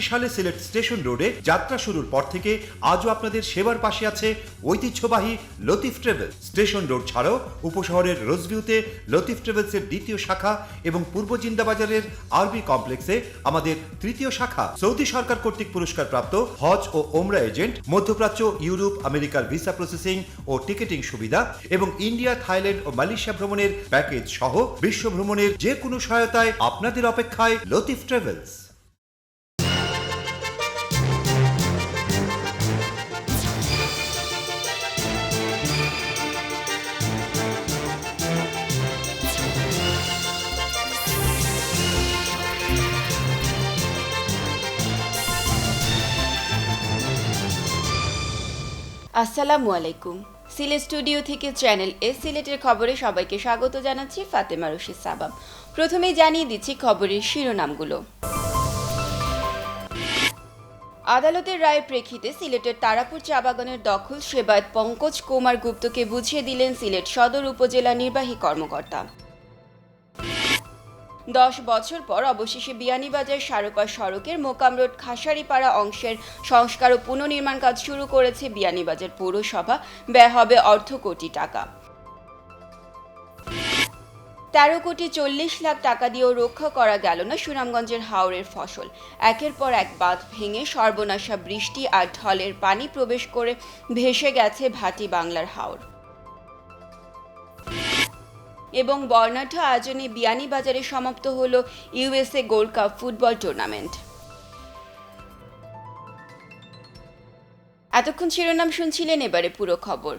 সালে সিলেট স্টেশন রোডে যাত্রা শুরুর পর থেকে আজও আপনাদের সেবার পাশে আছে ঐতিহ্যবাহী লতিফ ট্রাভেলস। স্টেশন রোড ছাড়াও উপশহরের রোজভিউতে লতিফ ট্রাভেলসের দ্বিতীয় শাখা এবং পূর্ব জিন্দাবাজারের আরবি কমপ্লেক্সে আমাদের তৃতীয় শাখা। সৌদি সরকার কর্তৃক পুরস্কারপ্রাপ্ত হজ ও ওমরা এজেন্ট, মধ্যপ্রাচ্য, ইউরোপ, আমেরিকার ভিসা প্রসেসিং ও টিকেটিং সুবিধা এবং ইন্ডিয়া, থাইল্যান্ড ও মালয়েশিয়া ভ্রমণের প্যাকেজ সহ বিশ্ব ভ্রমণের যে কোনো সহায়তায় আপনাদের অপেক্ষায় লতিফ ট্রাভেলস। আসসালামু আলাইকুম। সিলেট স্টুডিও থেকে চ্যানেল এস সিলেটের খবরে সবাইকে স্বাগত জানাচ্ছি ফাতেমা রশিদ সাবাম। প্রথমেই জানিয়ে দিচ্ছি খবরের শিরোনামগুলো। আদালতের রায়ের প্রেক্ষিতে সিলেটের তারাপুর চা বাগানের দখল সেবায়েত পঙ্কজ কুমার গুপ্তকে বুঝিয়ে দিলেন সিলেট সদর উপজেলা নির্বাহী কর্মকর্তা। 10 বছর পর অবশেষে বিয়ানীবাজার সারোপা সড়কের মোকাম রোড খাসারিপাড়া অংশের সংস্কার ও পুনর্নির্মাণ কাজ শুরু করেছে বিয়ানীবাজার পৌরসভা। ব্যয় হবে অর্ধ কোটি টাকা। 13 কোটি 40 লাখ টাকা দিয়েও রক্ষা করা গেল না সুনামগঞ্জের হাওরের ফসল। একের পর এক বাঁধ ভেঙে সর্বনাশা বৃষ্টি আর ঢলের পানি প্রবেশ করে ভেসে গেছে ভাটি বাংলার হাওর। এবং বর্ণাঢ্য আয়োজনে বিয়ানীবাজারে সমাপ্ত হলো USA gold cup football tournament. এতক্ষণ শিরোনাম শুনছিলেন, এবারে পুরো খবর।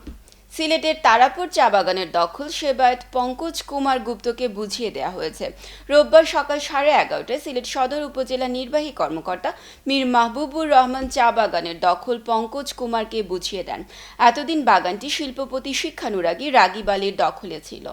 সিলেটের তারাপুর চা বাগানের দখল সেবায়েত পঙ্কজ কুমার গুপ্তকে বুঝিয়ে দেওয়া হয়েছে। রোববার সকাল 11:30টায় সিলেট সদর উপজেলা নির্বাহী কর্মকর্তা মীর মাহবুবুর রহমান চা বাগানের দখল পঙ্কজ কুমারকে বুঝিয়ে দেন। এতদিন বাগানটি শিল্পপতি শিক্ষানুরাগী রাগীব আলীর দখলে ছিল।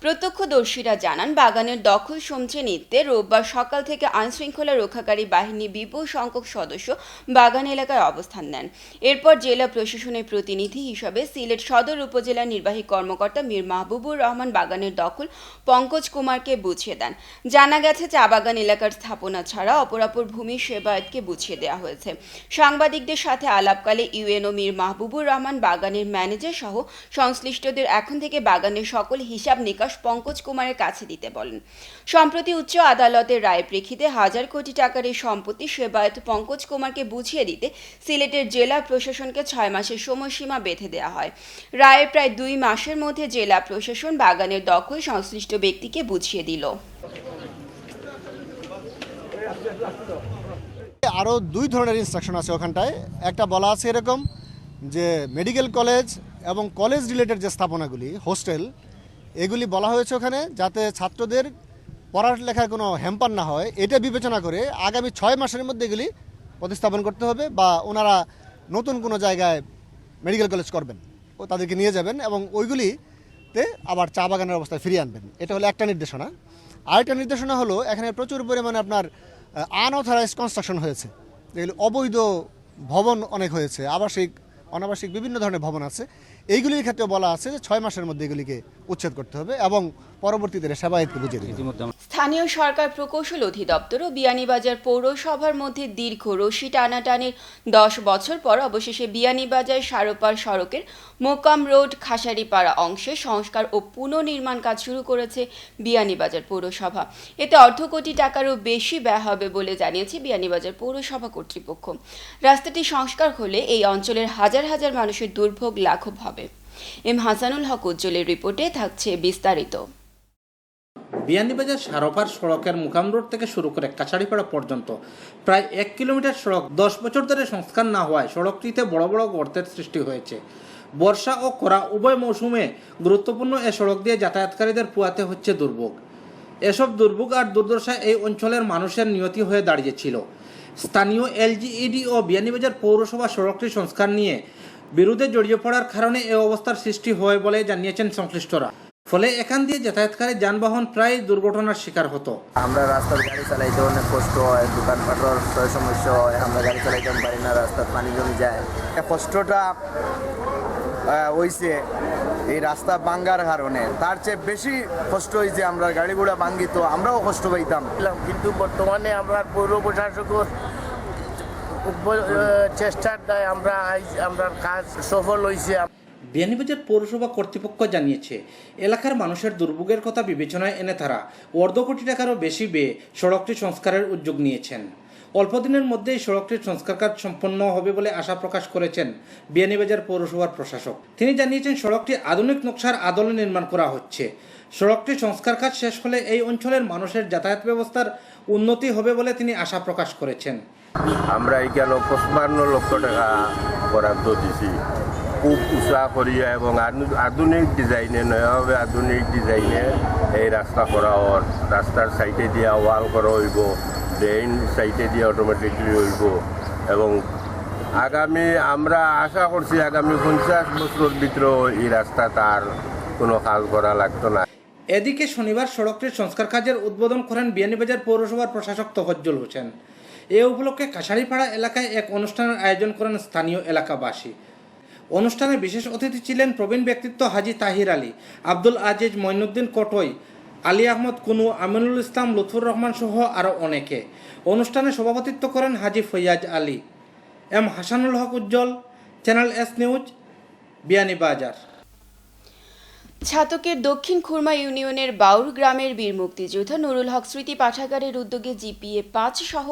প্রত্যক্ষদর্শীরা জানান, বাগানের দখল সমঝে নিতে রোববার সকাল থেকে আইনশৃঙ্খলা রক্ষাকারী বাহিনী বিপুল সংখ্যক সদস্য বাগান এলাকায় অবস্থান নেন। এরপর জেলা প্রশাসনের প্রতিনিধি হিসাবে সিলেট সদর উপজেলা নির্বাহী কর্মকর্তা মীর মাহবুবুর রহমান বাগানের দখল পঙ্কজ কুমারকে বুঝিয়ে দেন। জানা গেছে, চা বাগান এলাকার স্থাপনা ছাড়া অপরাপর ভূমি সেবায়েতকে বুঝিয়ে দেওয়া হয়েছে। সাংবাদিকদের সাথে আলাপকালে ইউএনও মীর মাহবুবুর রহমান বাগানের ম্যানেজার সহ সংশ্লিষ্টদের এখন থেকে বাগানের সকল হিসাব নিকাশ পঙ্কজ কুমারের কাছে দিতে বলেন। সম্প্রতি উচ্চ আদালতের রায়ের প্রেক্ষিতে 1000 কোটি টাকার এই সম্পত্তি সেবায়েত পঙ্কজ কুমারকে বুঝিয়ে দিতে সিলেটের জেলা প্রশাসনকে 6 মাসের সময়সীমা বেঁধে দেওয়া হয়। রায়ের প্রায় 2 মাসের মধ্যে জেলা প্রশাসন বাগানের দখল সংশ্লিষ্ট ব্যক্তিকে বুঝিয়ে দিল। আরও 2 ধরনের ইনস্ট্রাকশন আছে ওখানটায়। একটা বলা আছে এরকম যে মেডিকেল কলেজ এবং কলেজ রিলেটেড যে স্থাপনাগুলি, হোস্টেল, এগুলি বলা হয়েছে ওখানে যাতে ছাত্রদের পড়ালেখার কোনো হ্যাম্পার না হয়, এটা বিবেচনা করে আগামী 6 মাসের মধ্যে এগুলি প্রতিস্থাপন করতে হবে, বা ওনারা নতুন কোনো জায়গায় মেডিকেল কলেজ করবেন, ও তাদেরকে নিয়ে যাবেন এবং ওইগুলিতে আবার চা বাগানের অবস্থায় ফিরিয়ে আনবেন। এটা হলো একটা নির্দেশনা। আরেকটা নির্দেশনা হলো, এখানে প্রচুর পরিমাণে আপনার আনঅথরাইজড কনস্ট্রাকশন হয়েছে, এগুলি অবৈধ ভবন অনেক হয়েছে, আবাসিক অনাবাসিক বিভিন্ন ধরনের ভবন আছে। এইগুলির ক্ষেত্রে বলা আছে যে 6 মাসের মধ্যে এগুলিকে উচ্ছেদ করতে হবে এবং পরবর্তীতে সেবায়েতকে বুঝিয়ে দিতে হবে। স্থানীয় সরকার প্রকৌশল অধিদপ্তর ও বিয়ানীবাজার পৌরসভার মধ্যে দীর্ঘ রশি টানাটানির 10 বছর পর অবশেষে বিয়ানীবাজার সারোপার সড়কের মোকাম রোড খাসারিপাড়া অংশে সংস্কার ও পুনর্নির্মাণ কাজ শুরু করেছে বিয়ানীবাজার পৌরসভা। এতে অর্ধ কোটি টাকারও বেশি ব্যয় হবে বলে জানিয়েছে বিয়ানীবাজার পৌরসভা কর্তৃপক্ষ। রাস্তাটি সংস্কার হলে এই অঞ্চলের হাজার হাজার মানুষের দুর্ভোগ লাঘব হবে। এম হাসানুল হক উজ্জ্বলের রিপোর্টে থাকছে বিস্তারিত। বিয়ানীবাজার সারোপার সড়কের মুকাম রোড থেকে শুরু করে কাছাড়িপাড়া পর্যন্ত প্রায় 1 কিলোমিটার সড়ক 10 বছর ধরে সংস্কার না হওয়ায় সড়কটিতে বড় বড় গর্তের সৃষ্টি হয়েছে। বর্ষা ও খরা উভয় মৌসুমে গুরুত্বপূর্ণ এ সড়ক দিয়ে যাতায়াতকারীদের পোহাতে হচ্ছে দুর্ভোগ। এসব দুর্ভোগ আর দুর্দশায় এই অঞ্চলের মানুষের নিয়তি হয়ে দাঁড়িয়েছিল। স্থানীয় এলজিইডি ও বিয়ানীবাজার পৌরসভা সড়কটি সংস্কার নিয়ে বিরোধে জড়িয়ে পড়ার কারণে এই অবস্থার সৃষ্টি হয় বলে জানিয়েছেন সংশ্লিষ্টরা। ফলে এখান দিয়ে যাতায়াতকারী যানবাহন প্রায় দুর্ঘটনার শিকার হতো। আমরা রাস্তার গাড়ি চালাইতে অনেক কষ্ট হয়, দোকানপাটের সমস্যা হয়, আমরা গাড়ি চালাইতে পারি না, রাস্তার পানি জমে যায়। কষ্টটা হয়েছে এই রাস্তা ভাঙ্গার কারণে, তার চেয়ে বেশি কষ্ট হয়েছে আমরা গাড়ি ঘোড়া ভাঙ্গিত, আমরাও কষ্ট পাইতাম। কিন্তু বর্তমানে আমরা পৌর প্রশাসক চেষ্টার দায় আমরা কাজ সফল হয়েছে। বিয়ানীবাজার পৌরসভা কর্তৃপক্ষ জানিয়েছে এলাকার মানুষের দুর্ভোগের কথা বিবেচনায় এনে তারা অর্ধ কোটি টাকারও বেশি ব্যয়ে সড়কটি সংস্কারের উদ্যোগ নিয়েছেন। অল্প দিনের মধ্যেই সড়কটির সংস্কার কাজ সম্পন্ন হবে বলে আশা প্রকাশ করেছেন বিয়ানীবাজার পৌরসভার প্রশাসক। তিনি জানিয়েছেন সড়কটি আধুনিক নকশার আদলে নির্মাণ করা হচ্ছে। সড়কটি সংস্কার কাজ শেষ হলে এই অঞ্চলের মানুষের যাতায়াত ব্যবস্থার উন্নতি হবে বলে তিনি আশা প্রকাশ করেছেন। আমরা এখানে 55 লক্ষ টাকা বরাদ্দ দিছি, খুব উঁচা করিয়া এবং আধুনিক ডিজাইনে, নয়াভাবে আধুনিক ডিজাইনে এই রাস্তা করা হওয়ার, রাস্তার সাইডে দিয়া ওয়াল করা হইব, ড্রেন সাইডে দিয়ে অটোমেটিকলি হইব এবং আমরা আশা করছি আগামী 50 বছরের ভিতরে এই রাস্তা তার কোনো কাজ করা লাগতো না। এদিকে শনিবার সড়কটির সংস্কার কাজের উদ্বোধন করেন বিয়ানীবাজার পৌরসভার প্রশাসক তফজ্জল হোসেন। এ উপলক্ষে কাছাড়িপাড়া এলাকায় এক অনুষ্ঠানের আয়োজন করেন স্থানীয় এলাকাবাসী। অনুষ্ঠানে বিশেষ অতিথি ছিলেন প্রবীণ ব্যক্তিত্ব হাজী তাহির আলী, আব্দুল আজিজ, মঈনুদ্দিন কটই, আলী আহমদ কুনু, আমিনুল ইসলাম, লুৎফুর রহমান সহ আরও অনেকে। অনুষ্ঠানে সভাপতিত্ব করেন হাজী ফৈয়াজ আলী। এম হাসানুল হক উজ্জ্বল, চ্যানেল এস নিউজ, বিয়ানীবাজার। ছাতকের দক্ষিণ খুরমা ইউনিয়নের বাউর গ্রামের বীর মুক্তিযোদ্ধা নুরুল হক স্মৃতি পাঠাগারের উদ্যোগে জিপিএ 5 সহ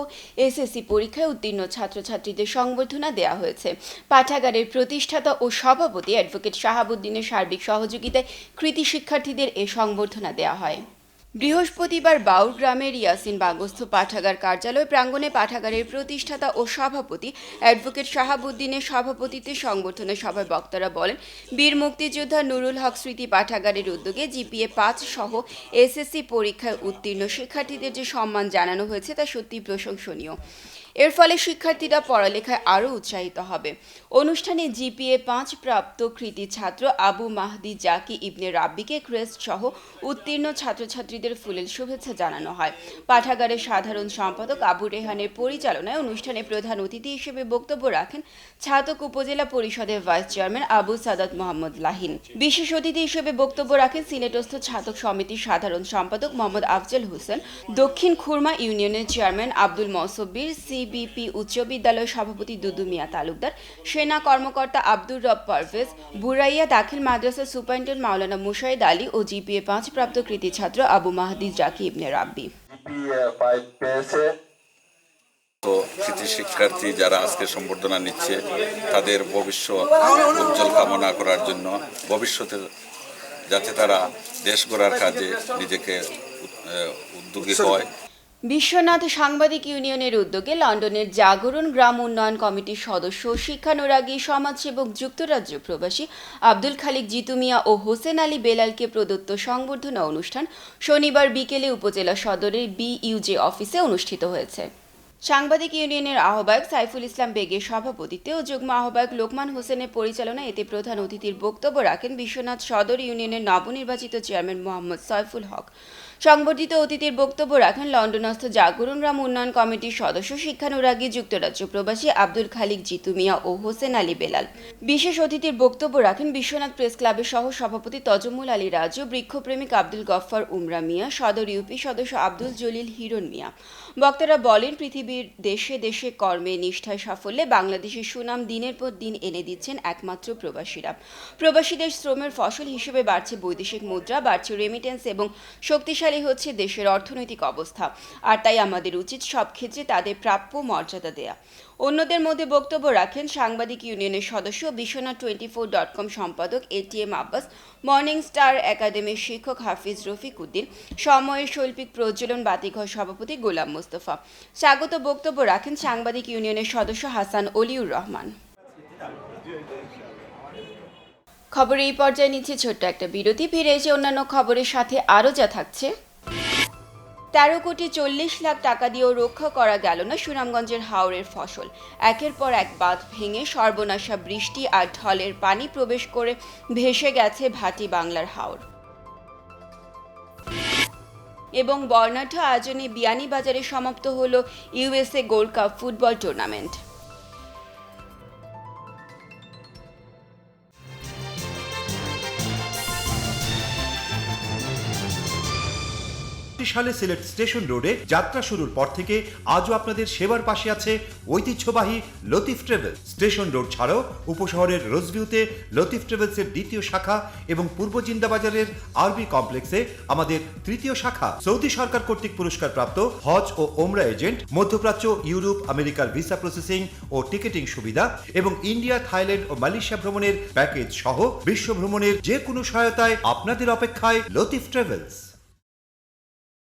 এসএসসি পরীক্ষায় উত্তীর্ণ ছাত্রছাত্রীদের সংবর্ধনা দেওয়া হয়েছে। পাঠাগারের প্রতিষ্ঠাতা ও সভাপতি অ্যাডভোকেট শাহাবুদ্দিনের সার্বিক সহযোগিতায় কৃতি শিক্ষার্থীদের এ সংবর্ধনা দেওয়া হয়। বৃহস্পতিবার বাউর গ্রামের ইয়াসিন বাগস্থ পাঠাগার কার্যালয় প্রাঙ্গণে পাঠাগারের প্রতিষ্ঠাতা ও সভাপতি অ্যাডভোকেট শাহাবুদ্দিনের সভাপতিত্বে সংবর্ধনা সভায় বক্তারা বলেন, বীর মুক্তিযোদ্ধা নুরুল হক স্মৃতি পাঠাগারের উদ্যোগে জিপিএ 5 সহ এসএসসি পরীক্ষায় উত্তীর্ণ শিক্ষার্থীদের যে সম্মান জানানো হয়েছে তা সত্যি প্রশংসনীয়। এর ফলে শিক্ষার্থীরা পড়ালেখায় আরও উৎসাহিত হবে। অনুষ্ঠানে জিপিএ 5 প্রাপ্ত কৃতি ছাত্র আবু মাহদি জাকি ইবনে রাব্বিকে ক্রেস্ট সহ উত্তীর্ণ ছাত্রছাত্রীদের ফুলেল শুভেচ্ছা জানানো হয়। পাঠাগারের সাধারণ সম্পাদক আবু রেহানের পরিচালনায় অনুষ্ঠানে প্রধান অতিথি হিসেবে বক্তব্য রাখেন ছাতক উপজেলা পরিষদের ভাইস চেয়ারম্যান আবু সাদাত মোহাম্মদ লাহিন। বিশেষ অতিথি হিসেবে বক্তব্য রাখেন সিলেটস্থ ছাতক সমিতির সাধারণ সম্পাদক মোহাম্মদ আফজল হোসেন, দক্ষিণ খুরমা ইউনিয়নের চেয়ারম্যান আব্দুল মসব্বির, সিবিপি উচ্চ বিদ্যালয় সভাপতি দুদু মিয়া তালুকদার, সেনা কর্মকর্তা আব্দুর রব পারভেজ, বুরাইয়া দাখিল মাদ্রাসার সুপারিনটেন্ডেন্ট মাওলানা মুশাহিদ আলী ও জিপিএ 5 প্রাপ্ত কৃতি ছাত্র আবু মাহদি জাকি ইবনে রাব্বি। তো কৃতি শিক্ষার্থী যারা আজকে সম্বর্ধনা নিচ্ছে তাদের ভবিষ্যৎ উজ্জ্বল কামনা করার জন্য ভবিষ্যতে যাতে তারা দেশ গড়ার কাজে নিজেকে উদ্যোগী হয়। বিশ্বনাথ সাংবাদিক ইউনিয়নের উদ্যোগে লন্ডনের জাগরণ গ্রাম উন্নয়ন কমিটির সদস্য, শিক্ষানুরাগী, সমাজসেবক, যুক্তরাজ্য প্রবাসী আব্দুল খালিক জিতু মিয়া ও হোসেন আলী বেলালকে প্রদত্ত সংবর্ধনা অনুষ্ঠান শনিবার বিকেলে উপজেলা সদরের বিইউজে অফিসে অনুষ্ঠিত হয়েছে। সাংবাদিক ইউনিয়নের আহ্বায়ক সাইফুল ইসলাম বেগের সভাপতিত্বে ও যুগ্ম আহ্বায়ক লোকমান হোসেনের পরিচালনায় এতে প্রধান অতিথির বক্তব্য রাখেন বিশ্বনাথ সদর ইউনিয়নের নবনির্বাচিত চেয়ারম্যান মোহাম্মদ সাইফুল হক। সংবর্ধিত অতিথির বক্তব্য রাখেন লন্ডনস্থ জাগরণ গ্রাম উন্নয়ন কমিটির সদস্য, শিক্ষানুরাগী, যুক্তরাজ্য প্রবাসী আব্দুল খালিক জিতু মিয়া ও হোসেন আলী বেলাল। বিশেষ অতিথির বক্তব্য রাখেন বিশ্বনাথ প্রেস ক্লাবের সহ সভাপতি তজমুল আলী রাজু, বৃক্ষপ্রেমিক আব্দুল গফফার উমরা মিয়া, সদর ইউপি সদস্য আব্দুল জলিল হিরণ মিয়া। বক্তারা বলেন, পৃথিবীর দেশে দেশে কর্মে, নিষ্ঠায়, সাফল্যে বাংলাদেশের সুনাম দিনের পর দিন এনে দিচ্ছেন একমাত্র প্রবাসীরা। প্রবাসীদের শ্রমের ফসল হিসেবে বাড়ছে বৈদেশিক মুদ্রা, বাড়ছে রেমিটেন্স এবং শক্তিশালী হচ্ছে দেশের অর্থনৈতিক অবস্থা। আর তাই আমাদের উচিত সব ক্ষেত্রে তাদের প্রাপ্য মর্যাদা দেয়া। অন্যদের মধ্যে বক্তব্য রাখেন সাংবাদিক ইউনিয়নের সদস্য, বিশ্বনাথ 24.com সম্পাদক এটিএম আব্বাস, মর্নিং স্টার একাডেমির শিক্ষক হাফিজ রফিক উদ্দিন, সময়ের শৈল্পিক প্রজ্বলন বাতিঘর সভাপতি গোলাম মোস্তফা। স্বাগত বক্তব্য রাখেন সাংবাদিক ইউনিয়নের সদস্য হাসান অলিউর রহমান। খবর এই পর্যায়ে নিচ্ছে ছোট্ট একটা বিরতি। ফিরে এসে অন্যান্য খবরের সাথে আরও যা থাকছে। 13,40,00,000 টাকা দিয়েও রক্ষা করা গেল না সুনামগঞ্জের হাওরের ফসল। একের পর এক বাঁধ ভেঙে সর্বনাশা বৃষ্টি আর ঢলের পানি প্রবেশ করে ভেসে গেছে ভাটি বাংলার হাওর। এবং বর্ণাঢ্য আয়োজনে বিয়ানীবাজারে সমাপ্ত হলো USA gold cup football tournament. সালে সিলেট স্টেশন রোডে যাত্রা শুরুর পর থেকে আজও আপনাদের সেবার পাশে আছে ঐতিহ্যবাহী লতিফ ট্রাভেলস। স্টেশন রোড ছাড়াও উপশহরের রোজভিউতে লতিফ ট্রাভেলসের দ্বিতীয় শাখা এবং পূর্ব জিন্দাবাজারের আরবি কমপ্লেক্সে আমাদের তৃতীয় শাখা। সৌদি সরকার কর্তৃক পুরস্কারপ্রাপ্ত হজ ও ওমরা এজেন্ট, মধ্যপ্রাচ্য, ইউরোপ, আমেরিকার ভিসা প্রসেসিং ও টিকেটিং সুবিধা এবং ইন্ডিয়া, থাইল্যান্ড ও মালয়েশিয়া ভ্রমণের প্যাকেজ সহ বিশ্ব ভ্রমণের যে কোনো সহায়তায় আপনাদের অপেক্ষায় লতিফ ট্রাভেলস।